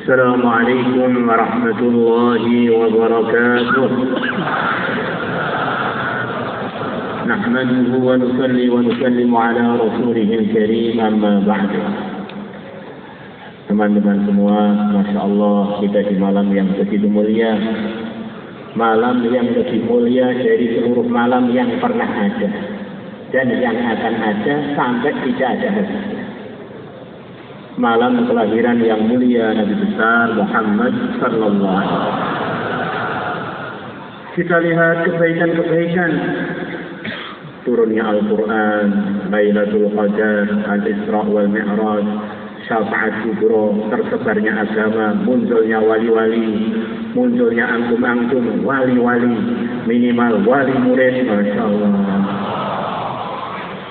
Assalamualaikum warahmatullahi wabarakatuh. Nahmaduhu wa nusalli wa nusallimu ala rasulihil karim, amma ba'du. Teman-teman semua, Masya Allah, kita di malam yang begitu mulia. Malam yang lebih mulia dari seluruh malam yang pernah ada dan yang akan ada sampai tidak ada habisnya. Malam kelahiran yang mulia Nabi besar Muhammad sallallahu alaihi wasallam. Kita lihat kebaikan-kebaikan turunnya Al-Quran, Lailatul Qadar, Al-Isra wal Mi'raj, Syafaat Kubra, tersebarnya agama, munculnya wali-wali, munculnya antum-antum, wali-wali, minimal wali murid, Masya Allah.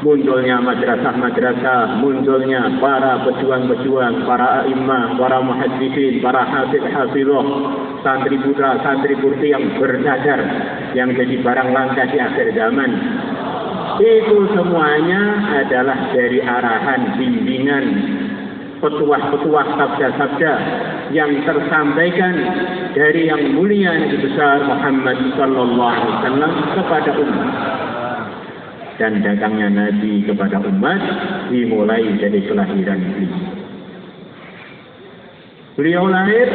Munculnya madrasah-madrasah, munculnya para pejuang-pejuang, para a'immah, para muhaddisin, para hafidh-hafidhah, santri putra, santri putri yang berdasar, yang jadi barang langka di akhir zaman. Itu semuanya adalah dari arahan, bimbingan, petuah-petuah sabda-sabda yang tersampaikan dari yang mulia Nabi besar Muhammad sallallahu alaihi wasallam kepada umat. Dan datangnya Nabi kepada umat dimulai dari kelahiran beliau. Beliau lahir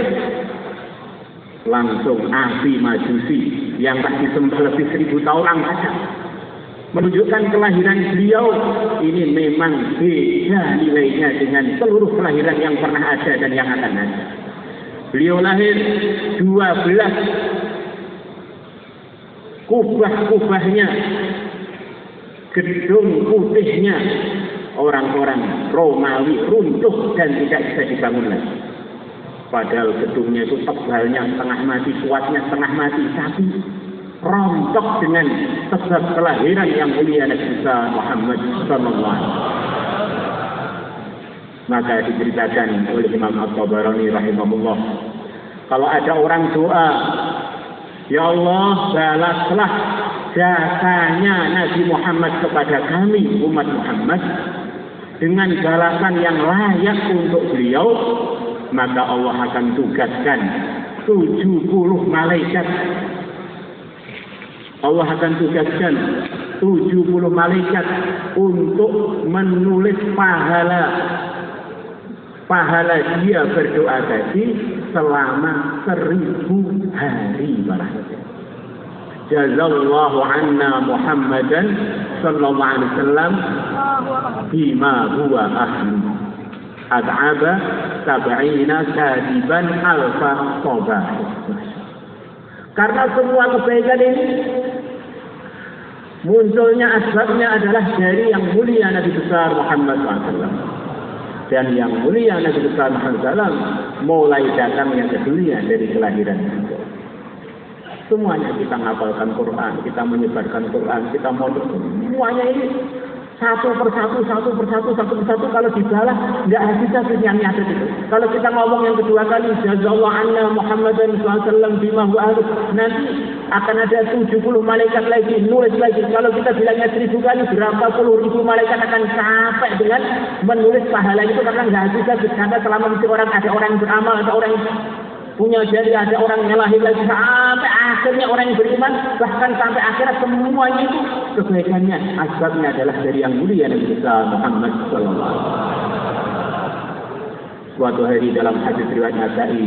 langsung api majusi yang tak disembah lebih 1000 tahun angkasa. Menunjukkan kelahiran beliau ini memang beda nilainya dengan seluruh kelahiran yang pernah ada dan yang akan ada. Beliau lahir 12 kubah-kubahnya, gedung putihnya orang-orang Romawi runtuh dan tidak bisa dibangun lagi. Padahal gedungnya itu tebalnya setengah mati, kuatnya setengah mati, tapi rontok dengan sebab kelahiran yang mulia Nabi besar Muhammad sallallahu alaihi wasallam. Maka diceritakan oleh Imam At-Tabarani rahimahullah, kalau ada orang doa, ya Allah balaslah jasanya Nabi Muhammad kepada kami umat Muhammad dengan balasan yang layak untuk beliau, maka Allah akan tugaskan 70 malaikat. Allah akan tugaskan 70 malaikat untuk menulis pahala dia berdoa tadi selama 1000 hari. Jazallahu anna Muhammadan sallallahu alaihi wasallam bima huwa ahli ad'aba 70 kadiban alfa sobah. Karena semua kebaikan ini munculnya asbabnya adalah dari yang mulia Nabi besar Muhammad SAW. Dan yang mulia Nabi besar Muhammad SAW mulai datangnya ke dunia dari kelahiran beliau. Semuanya kita menghafalkan Quran, kita menyebarkan Quran, kita mondok, semuanya ini satu persatu kalau dibalas nggak habis-habis yang ada itu. Kalau kita ngomong yang kedua kali, jazallahu anna Muhammadan sallallahu alaihi wasallam bima huwa ahli, nanti akan ada 70 malaikat lagi nulis lagi. Kalau kita bilangnya 1000 kali, berapa puluh ribu malaikat akan capek dengan menulis pahala itu karena nggak habis-habis. Karena selama mesti ada orang yang beramal, ada orang yang punya jari, ada orang yang lahir lagi, sampai akhirnya orang yang beriman, bahkan sampai akhirat semuanya itu kebaikannya asbabnya adalah dari yang mulia Nabi besar Muhammad sallallahu alaihi wasallam. Suatu hari dalam hadis riwayat Nasa'i,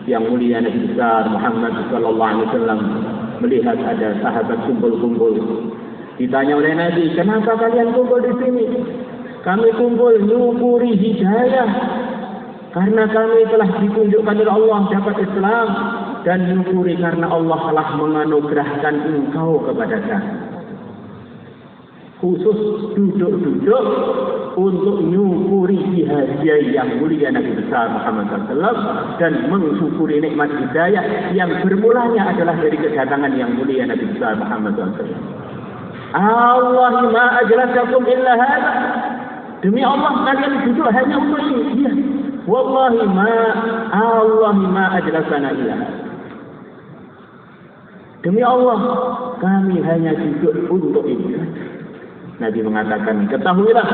yang mulia Nabi besar Muhammad sallallahu alaihi wasallam melihat ada sahabat kumpul-kumpul. Ditanya oleh Nabi, kenapa kalian kumpul di sini? Kami kumpul nyukuri hidayah. Karena kami telah ditunjukkan oleh Allah dapat Islam, dan syukuri karena Allah telah menganugerahkan engkau kepada kami. Khusus duduk-duduk untuk nyukuri hadiah yang mulia Nabi besar Muhammad SAW dan mensyukuri nikmat hidayah yang bermulanya adalah dari kedatangan yang mulia Nabi besar Muhammad SAW. Allah ma ajlasakum illa hadha. Demi Allah kalian duduk hanya untuk ini. Ya. Wallahi ma ajlasana illa. Demi Allah, kami hanya duduk untuk ini. Nabi mengatakan, ketahuilah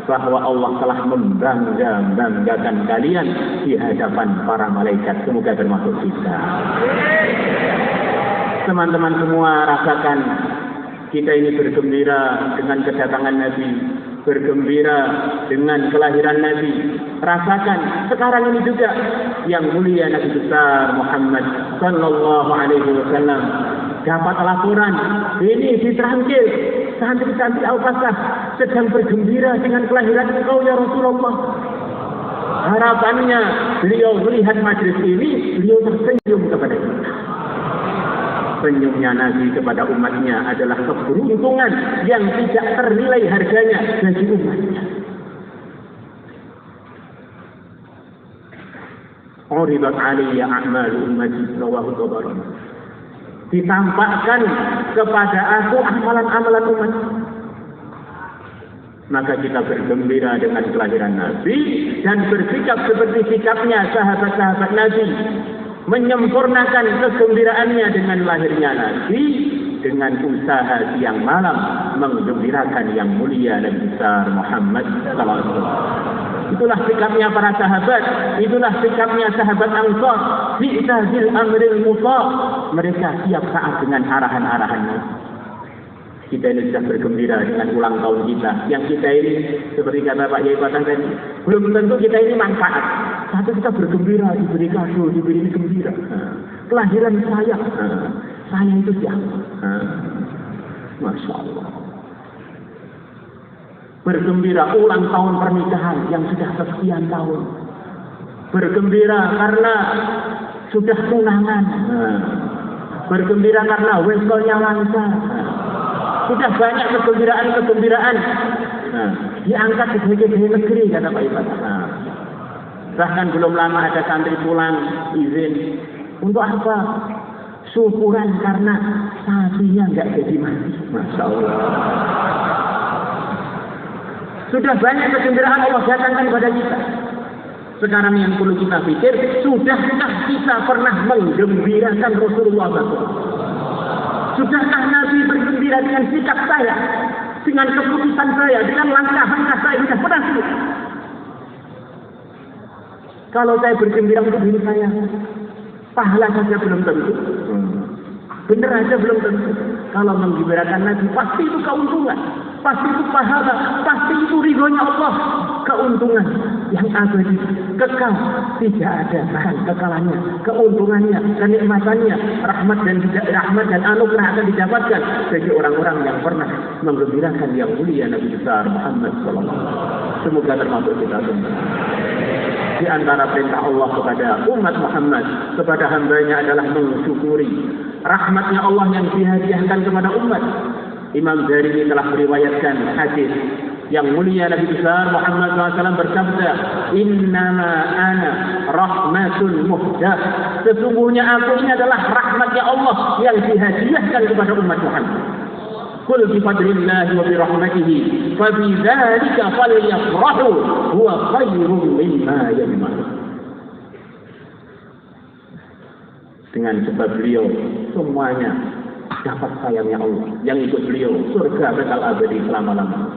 bahwa Allah telah membanggakan kalian di hadapan para malaikat. Semoga termasuk kita. Teman-teman semua rasakan, kita ini bergembira dengan kedatangan Nabi, bergembira dengan kelahiran Nabi. Rasakan sekarang ini juga yang mulia Nabi besar Muhammad sallallahu alaihi wasallam dapat laporan ini di Trangkil, santri-santri Al-Fatah sedang bergembira dengan kelahiran engkau ya Rasulullah. Harapannya beliau melihat majlis ini, beliau tersenyum kepada kita. Senyumnya Nabi kepada umatnya adalah keberuntungan yang tidak ternilai harganya bagi umatnya. Uridat alaiya a'mal ummati rawahu Tabarani. Ditampakkan kepada aku amalan-amalan umat. Maka kita bergembira dengan kelahiran Nabi dan bersikap seperti sikapnya sahabat-sahabat Nabi, menyempurnakan kegembiraannya dengan lahirnya Nabi dengan usaha siang malam menggembirakan yang mulia Nabi besar Muhammad sallallahu alaihi wasallam. Itulah sikapnya para sahabat, itulah sikapnya sahabat Ansar fi tahzil amril muta. Mereka siap taat dengan arahan-arahan Nabi. Kita ini sudah bergembira dengan ulang tahun kita. Yang kita ini, seperti kata Pak Yai Patang tadi, belum tentu kita ini manfaat. Satu kita bergembira, diberi kado, diberi gembira. Kelahiran saya itu siapa? Masya Allah. Bergembira ulang tahun pernikahan yang sudah sekian tahun. Bergembira karena sudah tunangan. Bergembira karena weskolnya lancar. Sudah banyak kegembiraan. Diangkat sebagai pegawai negeri kata Pak Ibu. Bahkan belum lama ada santri pulang izin. Untuk apa? Syukuran karena sapinya nggak jadi mati. Masya Allah. Sudah banyak kegembiraan Allah datangkan kepada kita. Sekarang yang perlu kita pikir, sudahkah kita pernah menggembirakan Rasulullah SAW? Sudahkah Nabi bergembira dengan sikap saya, dengan keputusan saya, dengan langkah-langkah saya? Sudah pernah sih? Kalau saya bergembira untuk diri saya, pahala saja belum tentu. Benar aja belum tentu. Kalau menggembirakan Nabi, pasti itu keuntungan. Pasti itu pahala. Pasti itu ridhonya Allah. Keuntungan yang abadi, kekal, tidak ada bahkan kekalannya, keuntungannya, kenikmatannya, rahmat dan anugerah akan didapatkan bagi orang-orang yang pernah menggembirakan yang mulia Nabi besar Muhammad sallallahu alaihi wasallam. Semoga termasuk kita semua. Di antara perintah Allah kepada umat Muhammad, kepada hambanya adalah mensyukuri rahmatnya Allah yang dihadiahkan kepada umat. Imam Darimi telah meriwayatkan hadis yang mulia Nabi besar Muhammad SAW bersabda, Innama ana rahmatul muhdah. Sesungguhnya aku ini adalah rahmatnya Allah yang dihadiahkan kepada umat Muhammad. Qul bi fadlillahi wa bi rahmatihi fa bi dzalika falyafrahu huwa khairum mimma yajma'un. Dengan sebab beliau semuanya dapat sayangnya Allah. Yang ikut beliau surga kekal abadi selama-lamanya.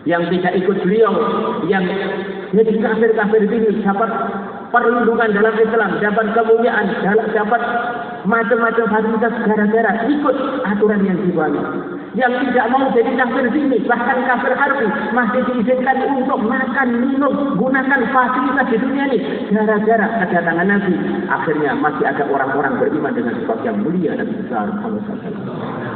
Yang tidak ikut beliau, yang jadi kafir-kafir ini dapat perlindungan dalam Islam, dapat kemuliaan, dapat macam-macam fasilitas gara-gara ikut aturan yang dibuat. Yang tidak mau jadi kafir sini, bahkan kafir harbi, masih diizinkan untuk makan, minum, gunakan fasilitas di dunia ini. Gara-gara kedatangan Nabi, akhirnya masih ada orang-orang beriman dengan sebab yang mulia Nabi besar Muhammad SAW.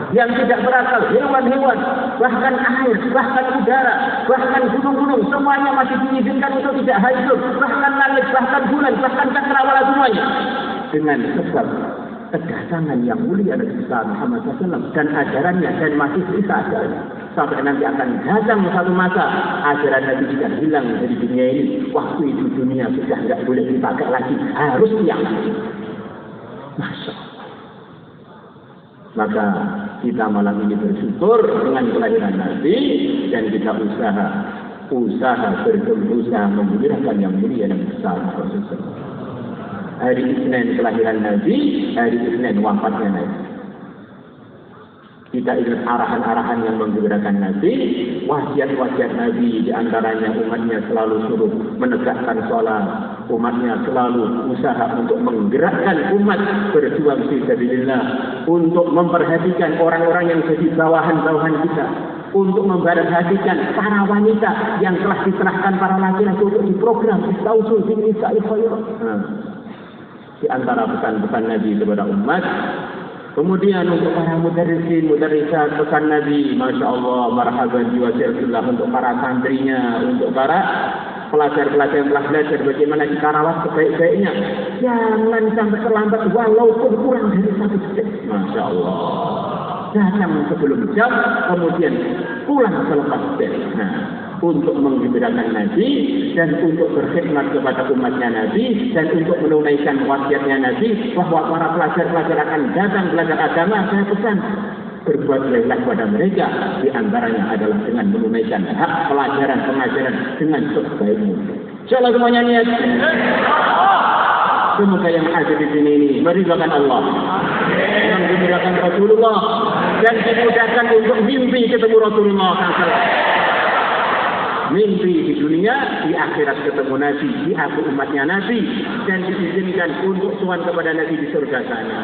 Yang tidak berakal, hewan-hewan, bahkan air, bahkan udara, bahkan gunung-gunung, semuanya masih diizinkan untuk tidak hancur, bahkan langit, bahkan bulan, bahkan cakrawala semuanya. Dengan sebab kedatangan yang mulia Nabi besar Muhammad SAW dan ajarannya, dan masih bisa ajarannya. Sampai nanti akan datang satu masa ajaran Nabi tidak hilang dari dunia ini. Waktu itu dunia sudah tidak boleh dipakai lagi, harus tiang. Masya Allah. Maka kita malam ini bersyukur dengan kelahiran Nabi dan kita usaha berusaha menggembirakan yang mulia Nabi besar Muhammad SAW. Hari Isnin kelahiran Nabi, hari Isnin wafatnya Nabi. Kita ingat arahan-arahan yang menggembirakan Nabi, wasiat-wasiat Nabi, diantaranya umatnya selalu suruh menegakkan sholat, umatnya selalu usaha untuk menggerakkan umat berjuang fi sabilillah, untuk memperhatikan orang-orang yang jadi bawahan-bawahan kita, untuk memperhatikan para wanita yang telah diserahkan para laki-laki untuk diprogram istausul bin nisa'il khairat. Di antara pesan-pesan Nabi kepada umat. Kemudian untuk para mudarrisin, mudarrisat, pesan Nabi, Masya Allah, marhaban jiwasillah, untuk para santrinya, untuk para pelajar-pelajar yang telah belajar bagaimana kita rawat sebaik-baiknya. Jangan sampai terlambat walaupun kurang dari 1 detik. Masya Allah. Datang sebelum jam, kemudian pulang selepas jam. Nah, untuk menggembirakan Nabi dan untuk berkhidmat kepada umatnya Nabi dan untuk menunaikan wasiatnya Nabi bahwa para pelajar-pelajar akan datang belajar agama, saya pesan berbuat baiklah kepada mereka, di antaranya adalah dengan menunaikan hak pelajaran pengajaran dengan sebaik mungkin. Insyaallah semuanya niat. Semoga yang ada di sini ini meridhakan Allah, menggembirakan Rasulullah dan dimudahkan untuk mimpi ketemu Rasulullah SAW. Mimpi di dunia, di akhirat ketemu Nabi, di akhir umatnya Nabi, dan diizinkan untuk sowan kepada Nabi di surga sana.